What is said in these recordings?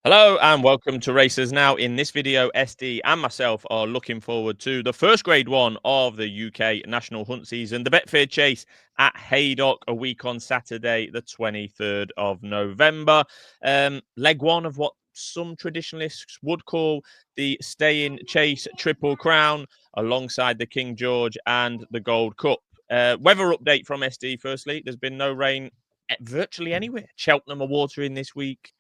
Hello and welcome to Racers Now. In this video, SD and myself are looking forward to the first Grade 1 of the UK National Hunt season, the Betfair Chase at Haydock, a week on Saturday, the 23rd of November. Leg 1 of what some traditionalists would call the Stay-in Chase Triple Crown, alongside the King George and the Gold Cup. Weather update from SD firstly. There's been no rain virtually anywhere. Cheltenham are watering this week.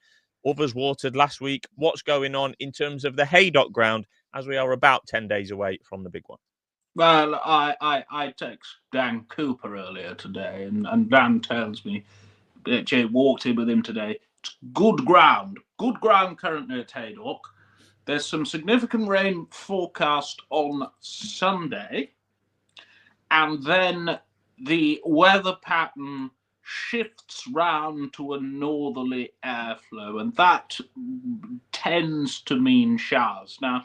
Others watered last week. What's going on in terms of the Haydock ground as we are about 10 days away from the big one? Well, I text Dan Cooper earlier today, and Dan tells me that Jay walked in with him today. It's good ground currently at Haydock. There's some significant rain forecast on Sunday, and then the weather pattern shifts round to a northerly airflow, and that tends to mean showers. Now,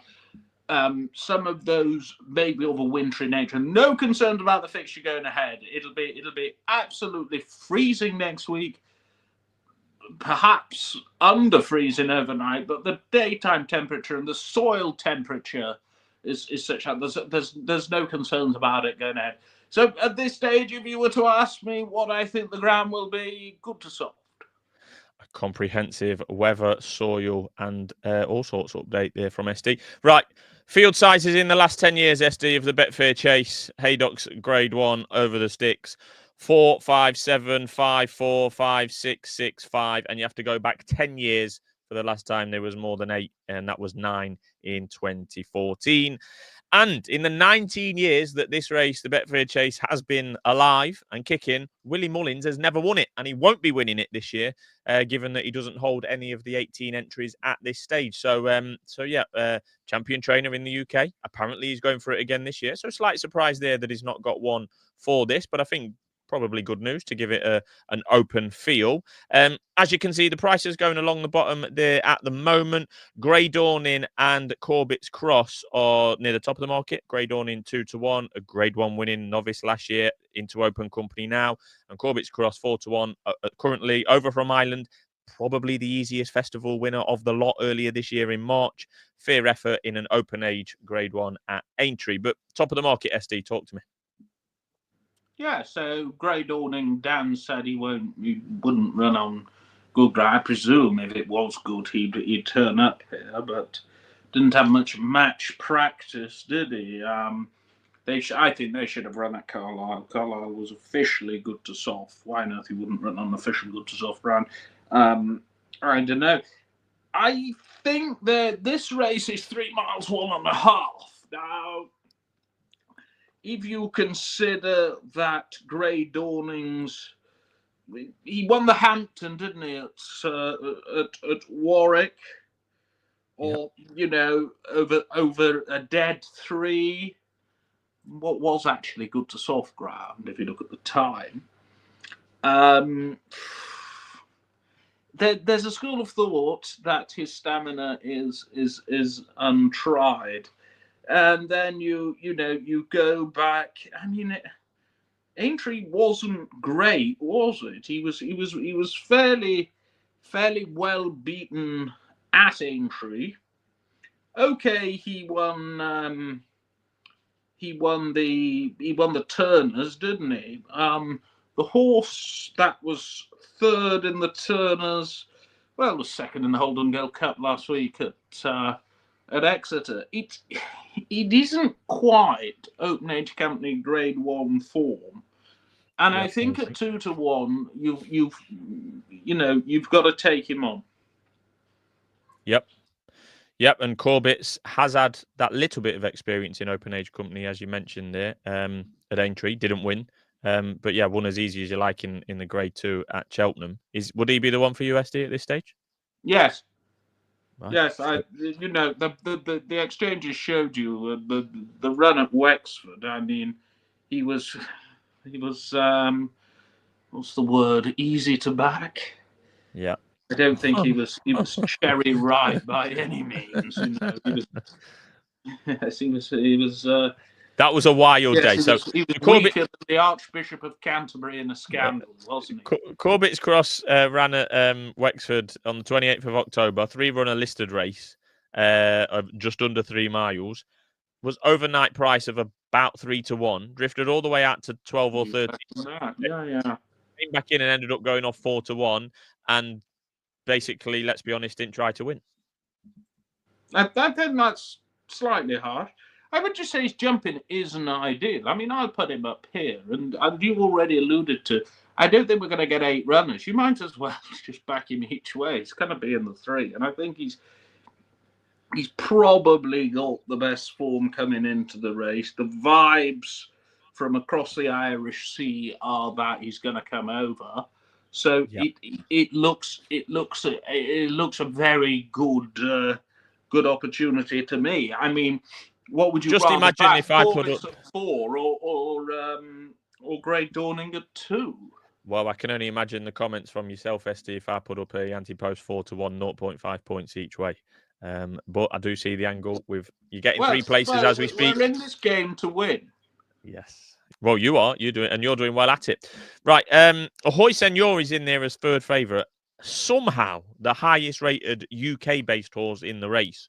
some of those may be of a wintry nature. No concerns about the fixture going ahead. It'll be absolutely freezing next week, perhaps under freezing overnight, but the daytime temperature and the soil temperature is such that there's no concerns about it going ahead. So at this stage, if you were to ask me what I think the ground will be, good to soft. A comprehensive weather, soil, and all sorts of update there from SD. Right, field sizes in the last 10 years, SD, of the Betfair Chase, Haydock's Grade 1 over the sticks. 4, 5, 7, 5, 4, 5, 6, 6, 5. And you have to go back 10 years for the last time there was more than 8, and that was 9 in 2014. And in the 19 years that this race, the Betfair Chase, has been alive and kicking, Willie Mullins has never won it, and he won't be winning it this year, given that he doesn't hold any of the 18 entries at this stage. So champion trainer in the UK. Apparently, he's going for it again this year. So slight surprise there that he's not got one for this, but I think probably good news to give it an open feel. As you can see, the prices going along the bottom there at the moment. Grey Dawning and Corbetts Cross are near the top of the market. Grey Dawning 2-1, a Grade 1 winning novice last year into open company now, and Corbetts Cross 4-1 currently over from Ireland. Probably the easiest festival winner of the lot earlier this year in March. Fair effort in an open age Grade 1 at Aintree. But top of the market, SD, talk to me. Yeah, so Grey Dawning, Dan said he wouldn't run on good ground. I presume if it was good, he'd turn up here, but didn't have much match practice, did he? I think they should have run at Carlisle. Carlisle was officially good to soft. Why on earth he wouldn't run on official good to soft ground? I don't know. I think that this race is 3 miles 1.5. Now, if you consider that Grey Dawning's, he won the Hampton, didn't he, at Warwick, or over a dead 3, what was actually good to soft ground if you look at the time. There's a school of thought that his stamina is untried. And then you go back. I mean, Aintree wasn't great, was it? He was fairly well beaten at Aintree. Okay, he won the Turners, didn't he? The horse that was third in the Turners, well, was second in the Holden Girl Cup last week at Exeter. It isn't quite Open Age Company Grade 1 form, and I think at 2-1, you've got to take him on. Yep, and Corbetts has had that little bit of experience in Open Age Company, as you mentioned there, at Aintree. Didn't win, but yeah, won as easy as you like in the Grade 2 at Cheltenham. Would he be the one for USD at this stage? Yes. Right. Yes, the exchanges showed you the run at Wexford. I mean, he was what's the word? Easy to back. Yeah. I don't think he was cherry ripe by any means. He was That was a wild Yes, day. So he was Corbett, weaker than the Archbishop of Canterbury in a scandal, wasn't he? Corbetts Cross ran at Wexford on the 28th of October, 3-runner listed race of just under 3 miles. Was overnight price of about 3 to 1, drifted all the way out to 12 or 13. Yeah. Came back in and ended up going off 4 to 1, and basically, let's be honest, didn't try to win. I think that's slightly harsh. I would just say his jumping isn't ideal. I mean, I'll put him up here, and you already alluded to, I don't think we're going to get 8 runners. You might as well just back him each way. He's going to be in the 3, and I think he's probably got the best form coming into the race. The vibes from across the Irish Sea are that he's going to come over. So it looks a very good opportunity to me. I mean, what would you Just rather imagine back? if I put Corbetts up. at 4 or Great Dawning at 2? Well, I can only imagine the comments from yourself, SD, if I put up a anti-post 4 to 1, 0.5 points each way. But I do see the angle with you're getting 3 places as we speak. We're in this game to win. Yes. Well, you're doing, and you're doing well at it. Right. Ahoy Senor is in there as third favourite. Somehow the highest rated UK-based horse in the race.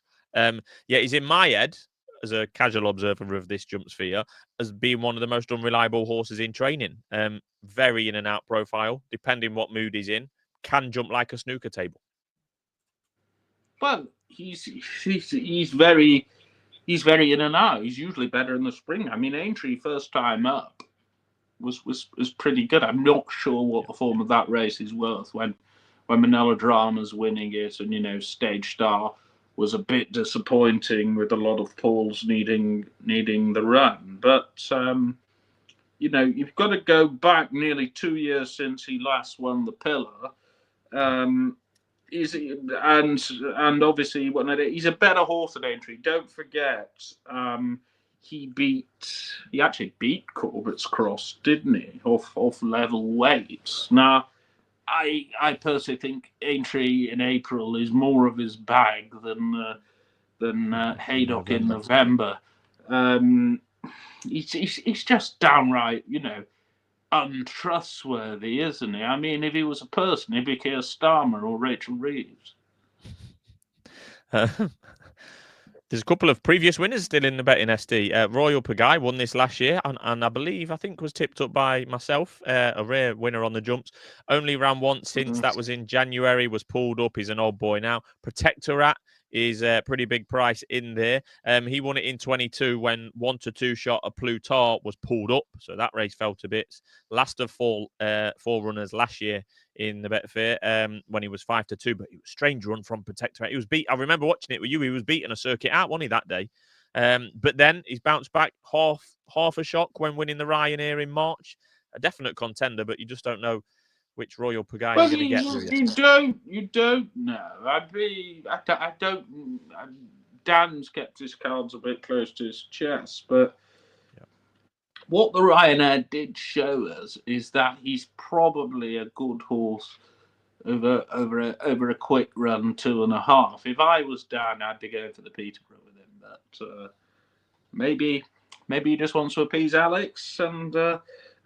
He's in my head as a casual observer of this jump sphere as being one of the most unreliable horses in training. Very in and out profile, depending what mood he's in, can jump like a snooker table. Well, he's very in and out. He's usually better in the spring. I mean, Aintree first time up was pretty good. I'm not sure what the form of that race is worth when Manila Drama's winning it, and Stage Star was a bit disappointing with a lot of poles needing the run. But you've got to go back nearly 2 years since he last won the Pillar. And obviously he's a better horse than Aintree. Don't forget, he actually beat Corbetts Cross, didn't he? Off level weights. Now, I personally think Aintree in April is more of his bag than Haydock in November. He's just downright, untrustworthy, isn't he? I mean, if he was a person, he'd be Keir Starmer or Rachel Reeves. There's a couple of previous winners still in the betting, SD. Royal Pagaille won this last year, and I think was tipped up by myself, a rare winner on the jumps. Only ran once since that was in January, was pulled up. He's an old boy now. Protectorat is a pretty big price in there. He won it in 22 when 1 to 2 shot of Plutar was pulled up, so that race fell to bits. Last of 4 runners last year in the Betfair when he was 5 to 2, but it was a strange run from Protectorat. He was beat. I remember watching it with you. He was beating a circuit out, wasn't he, that day? But then he's bounced back half a shock when winning the Ryanair in March. A definite contender, but you just don't know which Royal Pagaille you're going to get. You don't know. I don't. Dan's kept his cards a bit close to his chest, but what the Ryanair did show us is that he's probably a good horse over a quick run 2.5. If I was Dan, I'd be going for the Peterborough with him, but maybe he just wants to appease Alex and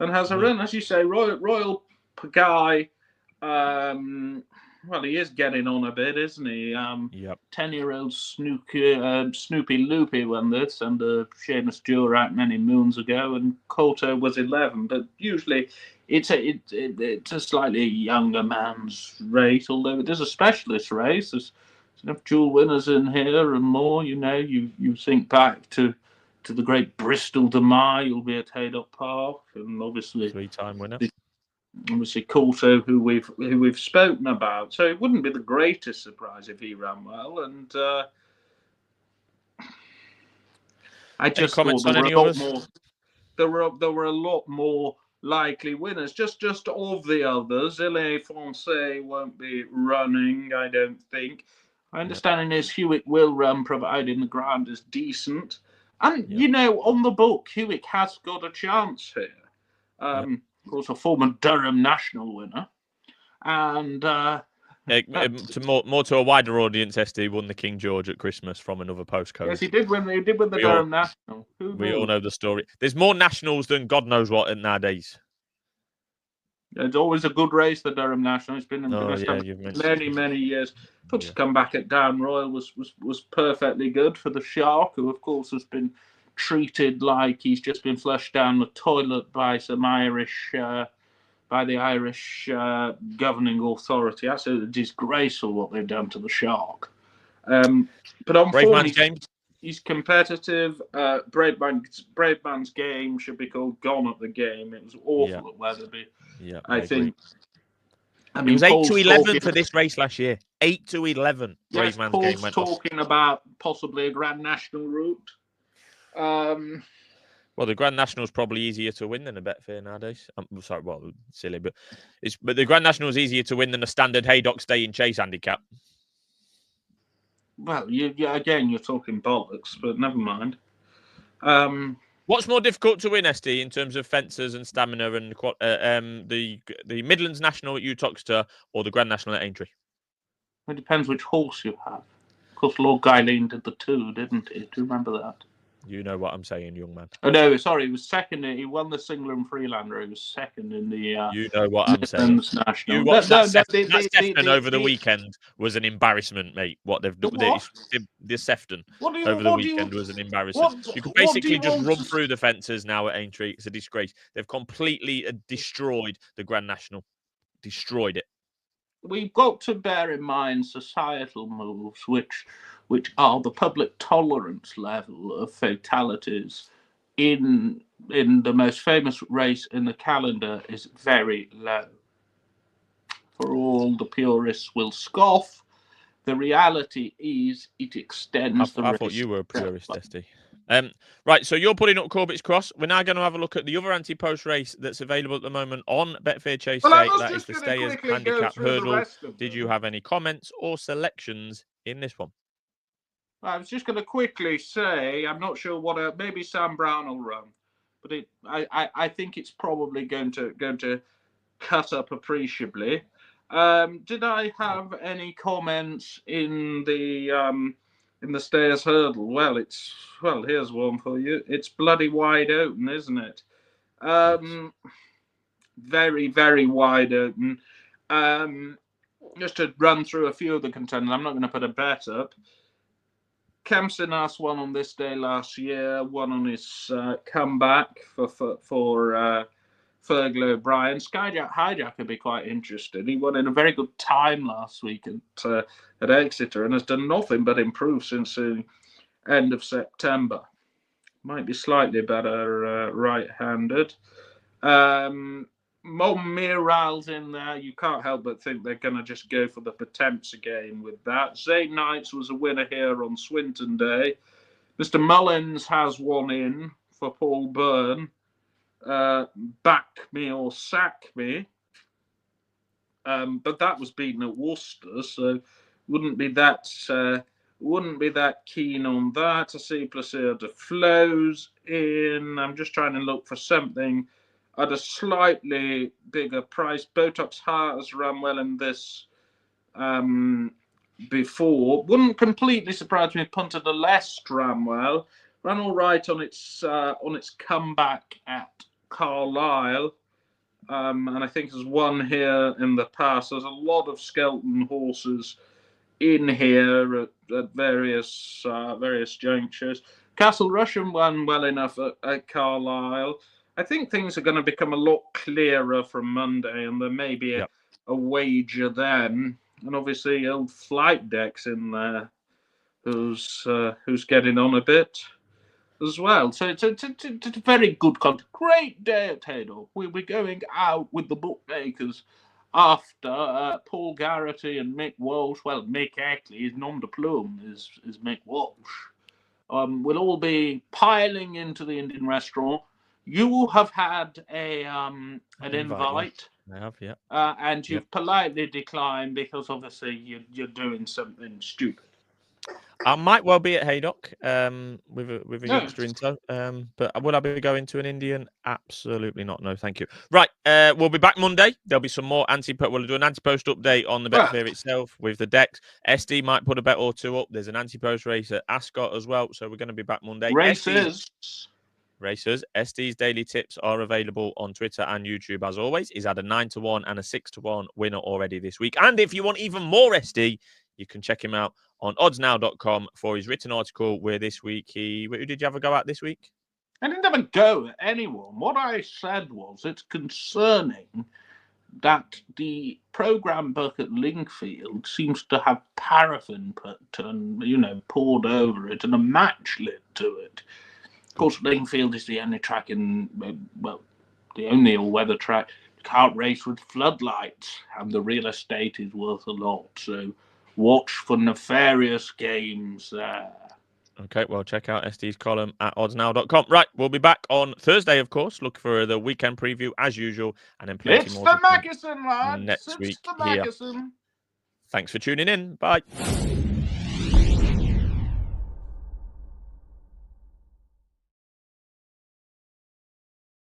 has a run, as you say. Royal Pagaille, well, he is getting on a bit, isn't he? 10-year-old Snoopy Loopy won this under Seamus Durack many moons ago, and Coulter was 11. But usually it's a slightly younger man's race, although it is a specialist race. There's enough dual winners in here and more. You think back to the great Bristol de Mai, you'll be at Haydock Park, and obviously 3-time winner. Obviously, Coulter, who we've spoken about, so it wouldn't be the greatest surprise if he ran well. And I just thought there were a lot more likely winners. Just of the others, Ile Francais won't be running, I don't think. My understanding is Hewitt will run, providing the ground is decent. And on the book, Hewitt has got a chance here. Of course, a former Durham national winner, and more to a wider audience, SD won the King George at Christmas from another postcode. Yes, he did win. He did win the We Durham National. Who We knew? all know the story. There's more nationals than God knows what nowadays. It's always a good race, the Durham National. It's been Oh, established you've mentioned many years. But to come back at Down Royal was perfectly good for the Shark, who of course has been treated like he's just been flushed down the toilet by some Irish, by the Irish governing authority. Absolutely disgraceful what they've done to the Shark. But on Brave form, Man's Game. he's competitive. Brave Man's Game should be called Gone at the Game. It was awful at Weatherby. Yeah, I think. I It mean, was 8 to 11 talking, for this race last year. 8 to 11. yes, Brave Man's Paul's Game went talking about possibly a Grand National route. Well, the Grand National is probably easier to win than a Betfair nowadays. I'm sorry, well, silly, but the Grand National is easier to win than a standard Haydock Stay in Chase handicap. Well, again, you're talking bollocks, but never mind. What's more difficult to win, SD, in terms of fences and stamina and the Midlands National at Uttoxeter or the Grand National at Aintree? It depends which horse you have. Of course, Lord Guyleen did the 2, didn't he? Do you remember that? You know what I'm saying, young man. Oh no, sorry, he was second. He won the Single and Freelander. He was second in the. You know what I'm saying. National. You watched that Sefton over the weekend was an embarrassment, mate. What they've done, the Sefton over the weekend was an embarrassment. You could basically just run through the fences now at Aintree. It's a disgrace. They've completely destroyed the Grand National. Destroyed it. We've got to bear in mind societal moves, which are the public tolerance level of fatalities in the most famous race in the calendar is very low. For all the purists will scoff, the reality is it extends the race. I thought you were a purist, SD. Right, so you're putting up Corbetts Cross. We're now going to have a look at the other anti-post race that's available at the moment on Betfair Chase. That is the Stayers Handicap Hurdle. Did you have any comments or selections in this one? I was just going to quickly say, I'm not sure what maybe Sam Brown will run, but I think it's probably going to cut up appreciably. Did I have any comments in the Stayers Hurdle? Well, here's one for you. It's bloody wide open, isn't it? Very, very wide open. Just to run through a few of the contenders, I'm not going to put a bet up. Kempston won on this day last year, won on his comeback for Fergal O'Brien. Skyjack Hijack could be quite interested. He won in a very good time last week at Exeter and has done nothing but improve since the end of September. Might be slightly better right-handed. Miral's in there. You can't help but think they're going to just go for the Potemps again with that. Zayn Knights was a winner here on Swinton Day. Mr. Mullins has one in for Paul Byrne. Back Me or Sack Me. But that was beaten at Worcester, so wouldn't be that keen on that. I see Plaisir de Flows in. I'm just trying to look for something at a slightly bigger price. Botox Heart has run well in this before. Wouldn't completely surprise me if Punta de l'Est ran well. Ran all right on its comeback at Carlisle. And I think has won here in the past. There's a lot of Skelton horses in here at various junctures. Castle Russian won well enough at Carlisle. I think things are going to become a lot clearer from Monday, and there may be a wager then. And obviously, old Flight Deck's in there, who's getting on a bit as well. So it's a very good content. Great day at Haydock. We're going out with the bookmakers after Paul Garrity and Mick Walsh. Well, Mick Ackley, his nom de plume is Mick Walsh. We'll all be piling into the Indian restaurant. You have had an invite. I have, yeah. And you've politely declined because obviously you're doing something stupid. I might well be at Haydock with a No. youngster in tow. But will I be going to an Indian? Absolutely not. No, thank you. Right, we'll be back Monday. There'll be some more we'll do an anti-post update on the Betfair itself with the decks. SD might put a bet or two up. There's an anti-post race at Ascot as well. So we're going to be back Monday. Racers. SD's daily tips are available on Twitter and YouTube as always. He's had a 9-1 and a 6-1 winner already this week. And if you want even more SD, you can check him out on oddsnow.com for his written article where this week who did you have a go at this week? I didn't have a go at anyone. What I said was it's concerning that the programme book at Lingfield seems to have paraffin poured over it and a match lit to it. Of course, Lingfield is the only track the only all-weather track you can't race with floodlights, and the real estate is worth a lot. So watch for nefarious games there. Okay, well, check out SD's column at oddsnow.com. Right, we'll be back on Thursday, of course. Look for the weekend preview as usual, and then plenty It's more the Magazine, lads. next It's week the here. Magazine. Thanks for tuning in. Bye.